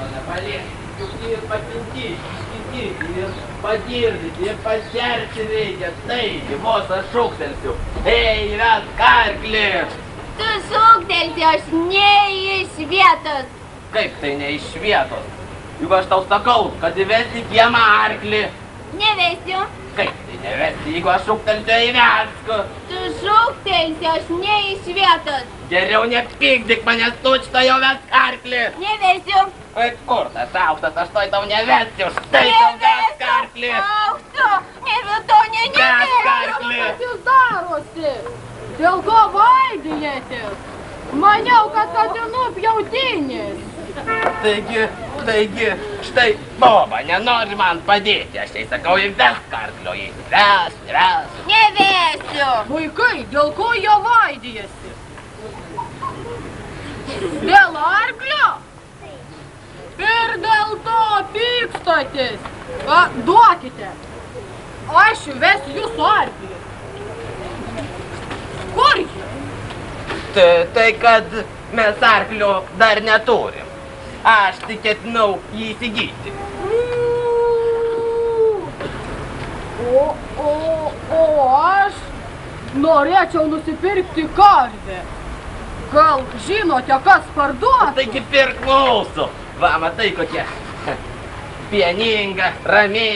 arklio nepaliesti. Juk ir papinti, iškintyti, ir padirbyti, ir paserti reikia. Taigi, vos aš šūktelsiu. Ei, vesk arklį! Tu šūktelsi, aš ne iš vietos. Kaip tai ne iš vietos? Juk aš tau sakau, kad įvesti kiemą arklį. Nevesiu. Kaip tai nevesti, jeigu aš šūktelsiu įvesk? Tu šūktelsi, aš ne iš vietos. Geriau nepykdyk manęs, tučto jau vesk arklį. Nevesiu. Oi, kur tas aukštas, aš toj tau nevesiu, štai tau vesk arklį. Aukšto, nevedu, Vesk arklį. Kas jūs darosi? Dėl ko vaidijatės? Maniau, kad katinų pjautinės. Taigi, štai boba, nenori man padėti, aš tai sakau, įvesk arklio, įvesk. Nevesiu. Vaikai, dėl ko jie vaidijasi? Dėl arklio? Ir dėl to pykstatės. Duokite. Aš vesiu jūsų arklį. Kur jie? Tai kad mes arklio dar neturim. Aš tik ketinau jį įsigyti. O aš norėčiau nusipirkti karvę. Gal žinote, kas parduoda? Taigi pirk mūsų. Va, matai kokia pieninga, rami.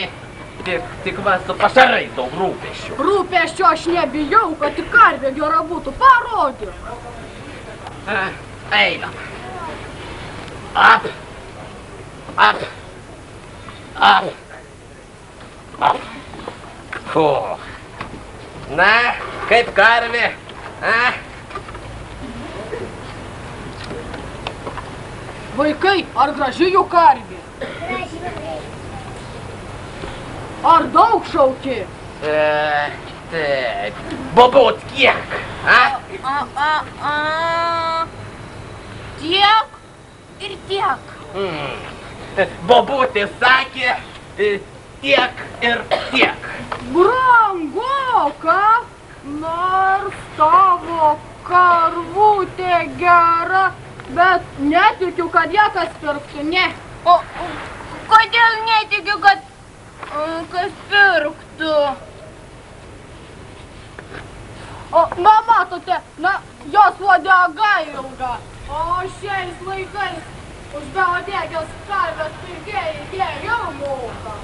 Tik va su pašarais daug rūpesčių. Rūpesčio aš nebijau, kad tik karvė gera būtų. Parodė. Einam. Ap. Na, kaip karvė? Vaikai, ar graži jų karvė? Ar daug šauki? Taip. Bobot kiek? Tiek ir tiek. Bobutis sakė tiek ir tiek. Brangoka, nors tavo karvutė gera, bet netikiu, kad ją kas pirktų, ne. O kodėl netikiu, kad kas pirktų? Na, matote, jos uodega ilga, o šiais laikais už beuodegės karvės pirkėjai geriau moka.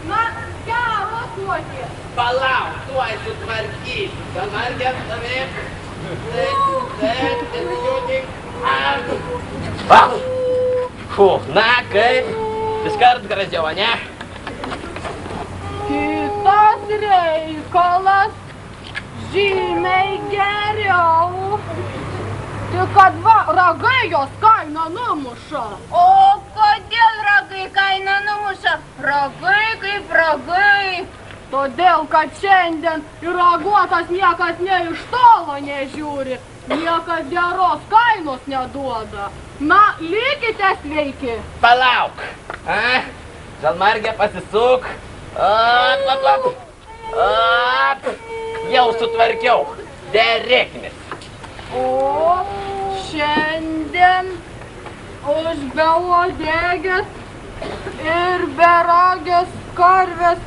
Na, geros uodės. Palauk, tuoj sutvarkysiu. Pamargėm stovėk. Taip, nesijudink. Na, kaip? Iškart gražiau, ne? Kitas reikalas žymiai geriau. Tik kad va, ragai jos kainą numuša. O kodėl ragai kainą numuša? Ragai kaip ragai. Todėl, kad šiandien į raguotas niekas ne iš tolo nežiūri, niekas geros kainos neduoda. Na, likite sveiki. Palauk. Žalmargė, pasisuk. Jau sutvarkiau. Derėkimės. O šiandien už beuodegės ir beragės karvės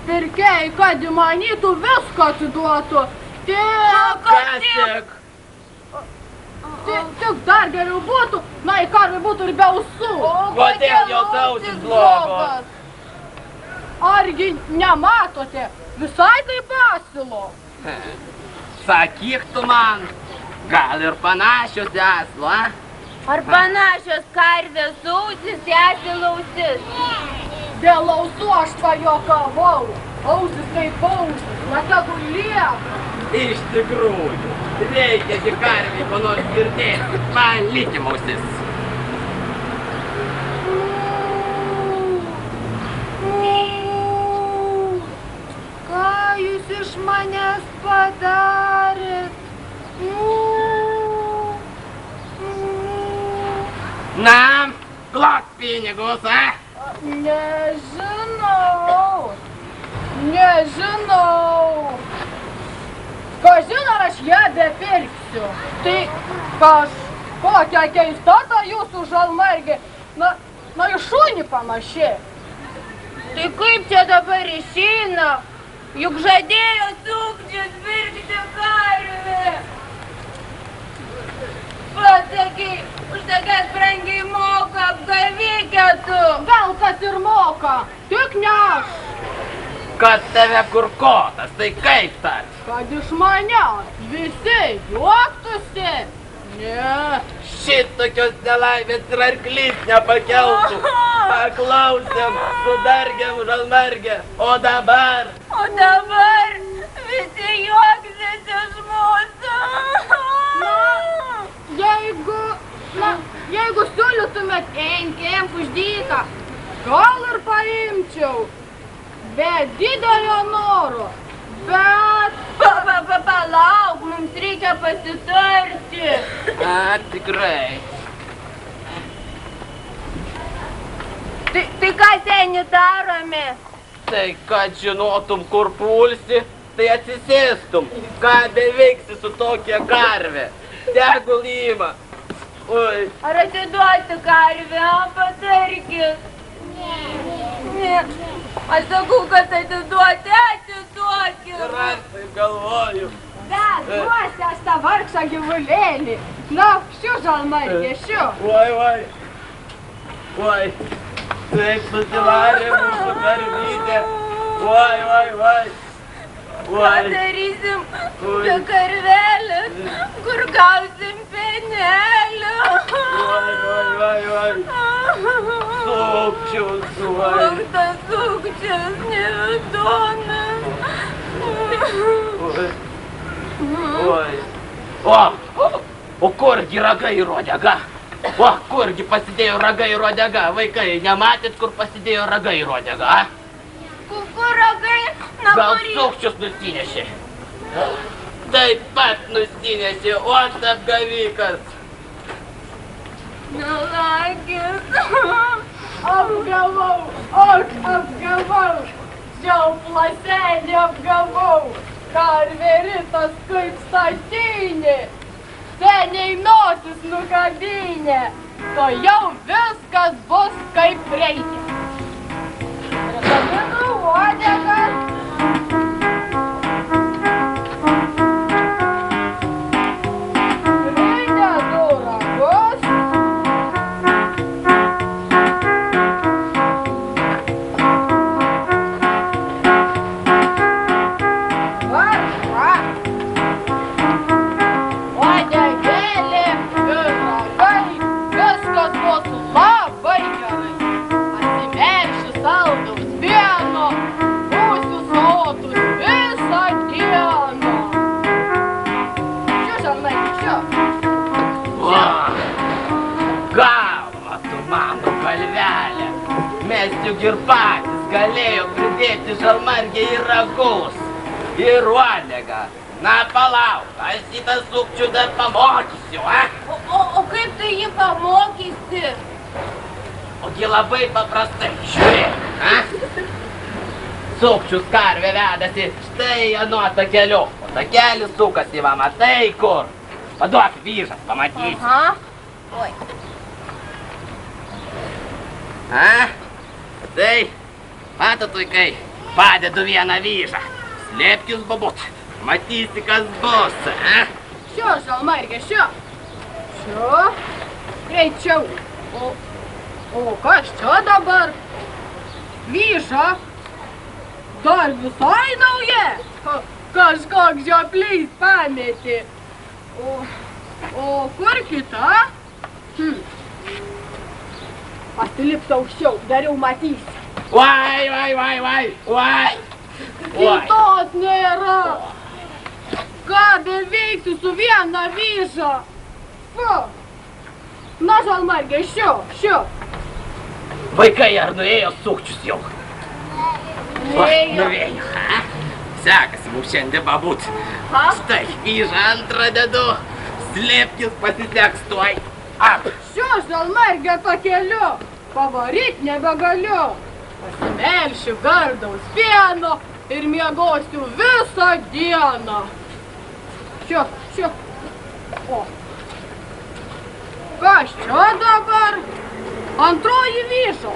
pirkėjai, kad įmanytų viską atiduotų. Tik. Tik dar geriau būtų, na, į karvę būtų ir be ausų. Kodėl jos ausys blogos? Argi nematote, visai kaip asilo. Sakyk tu man, gal ir panašios asilo, Ar panašios karvės ausis į asilo ausis? Dėl ausų aš pajokavau. Ausis kaip ausis, na tegul lieka. Iš tikrųjų, reikia tik karvei ko nors girdėti. Palikim ausis. Ką jūs iš manęs padarėt? Na, glok pinigus, Nežinau. Kažin ar aš ją bepirksiu. Tai kažkokia keista ta jūsų žalmargė, na į šunį panašiai. Tai kaip čia dabar išeina? Juk žadėjo sukčius pirkti karvę. Pasakyk, už tokias brangiai moka apgavikė tu. Gal kas ir moka, tik ne aš. Kad tave kur kotas, tai kaip tas? Kad iš manęs visi juoktųsi. Ne. Šitokios nelaimės ir arklys nepakeltų. Paklausėm, sudargėm žalmargę, o dabar visi juoksis iš mūsų. Jeigu siūlytumėt imk už dyką, gal ir paimčiau. Be didelio noro, bet... Palauk, mums reikia pasitarti. Tikrai. Tai ką seni darome? Tai kad žinotum, kur pulsi, tai atsisėstum. Ką beveiksi su tokia karvė? Tegul ima. Oi. Ar atiduoti karvę, patarkis? Ne. Aš sakau, kad atiduoti. Ir aš taip galvoju. Bet duosi aš tą vargšą gyvulėlį. Na, šių žalmargė, šių. Oi. Taip susivarė mūsų karvytė. Oi. Ką darysim be karvelės, kur gausim penelio? Oi. Sukčius, oi. Tas sukčius nevidonas. Oi. O kurgi ragai ir uodega? Kurgi pasidėjo ragai ir uodega? Vaikai, nematėt, kur pasidėjo ragai ir uodega? Kur ragai? Gal sukčius nusinešė? Taip pat nusinešė, o aš apgavikas. Melagis. Apgavau, aš apgavau. Žiauplasėlį apgavau. Karvė ritas kaip statinė. Seniai nosis nukabinė. To jau viskas bus kaip reikia. Rekabinu uodegas. Pridedu ragus. Uodegėlė ir ragai. Viskas bus labai gerai. Atsimeršiu saldaus pieno, būsiu sotus visą dieną. Šiu, žalmargi, šiu. Galva tu mano galvelė. Mes juk ir patys galėjom pridėti žalmargę į ragus. Ir uodegą. Na palauk, aš šitą sukčių dar pamokysiu, O kaip tai jį pamokysi? Ogi labai paprastai, žiūrėk, Sukčius karvė vedasi štai anuo takeliu, o takelis sukasi, va, matai kur. Paduok vyžas, pamatysi. Aha. Oi. Tai, matot, vaikai, padedu vieną vyžą. Slėpkis, babut, matysi, kas bus, Šiu, žalmargė, šiu. Šiu. Greičiau. O kas čia dabar? Vyža. Dar visai nauja. Kažkoks žioplys pametė. O kur kita? Pasilips aukščiau, dariau matysi. Vai. Kitos nėra. Ką beveiksiu su viena vyža? Na, žalmargė, šiu. Vaikai, ar nuėjo sukčius jau? Nuėjo. Sekasi mums šiandien pabūt. Štai, vyžą antrą dedu. Slėpkis, pasiseks tuoj. Šiu, žalmargė, pakeliu. Pavaryt nebegaliu. Pasimelšiu gardaus pieno ir miegosiu visą dieną. Šiu. Kas čia dabar? Antroji vyša.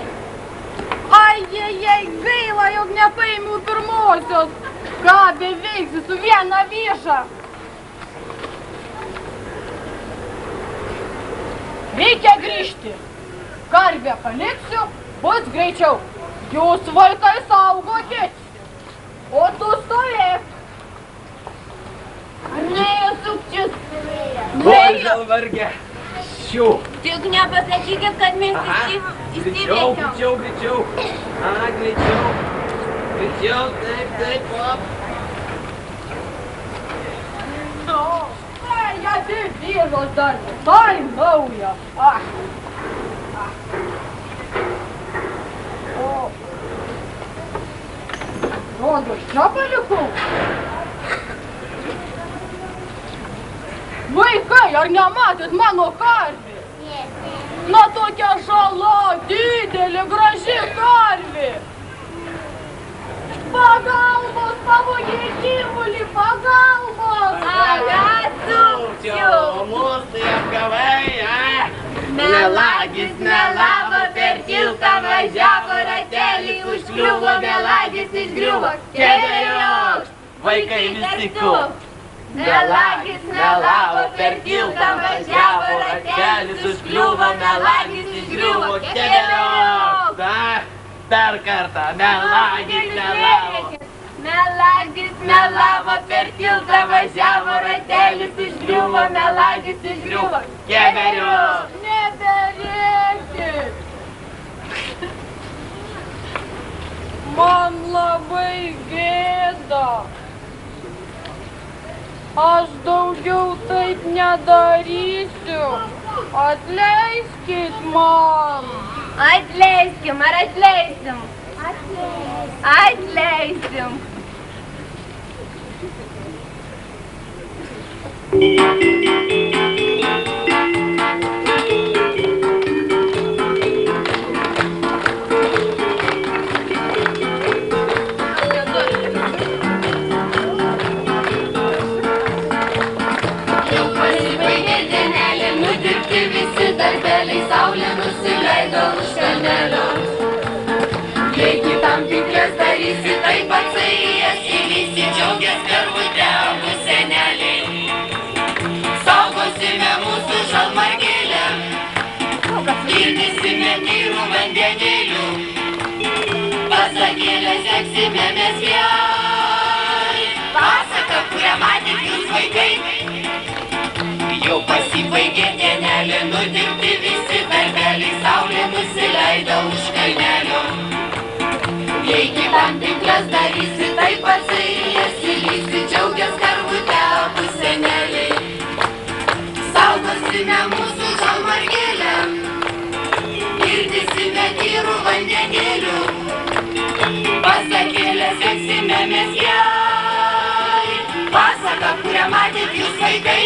Ai, gaila, jog nepaėmiau pirmosios. Ką beveiksi su viena vyša? Reikia grįžti. Karvę paliksiu, bus greičiau. Jūs vaikai saugokit. O tu stovėk. Nuėjo sukčius. Oi, žalvarge. Šių. Tik nepasakykit, kad mes įsiveikiam. Greičiau. Aha, greičiau. Greičiau, taip, op. Ja, tai vyžos dar visai nauja. O. Rodo, čia palikau. Vaikai, ar nematėt mano karvį? Na tokia žala, didelė, graži karvė. Pagalbos, pavojai gyvulį, pagalbos. Sukčių. Mūsų apgavai, Melagis melavo, per tiltą važiavo, ratelį užkliuvo, melagis išgriuvo. Keberiok, vaikai visi ku. Melagis melavo, per tiltą važiavo, ratelis užkliuvo, melagis išgriuvo. Keberiok. Dar kartą, melagis melavo. Melagis melavo, per tiltą važiavo, ratelis išgriuvo, melagis išgriuvo. Keberiok. Neberėkit. Man labai gėda. Aš daugiau taip nedarysiu. Atleiskit man. Atleiskim, ar atleisim? Atleisim. Saulė nusileido už kalnelio. Jei kitam tikras darysi, taip atsaijas įlysi, džiaugias karvutę abu seneliai. Saugosime mūsų žalmargėlę, girdysime tyrų vandenėlių. Pasakėlę seksime mes jai, pasaka, kurią matėt jūs vaikai. Jau pasibaigė dienelė, nudirbti visi darbeliai, saulė nusileido už kalnelio. Jei kitam tinklas darysi, taip atsaijas įlysi, džiaugias karvutę abu seneliai. Saugosime mūsų žalmargėlę, girdysime tyrų vandenėlių. Pasakėlę seksime mes jai, pasaka, kurią matėt jūs vaikai.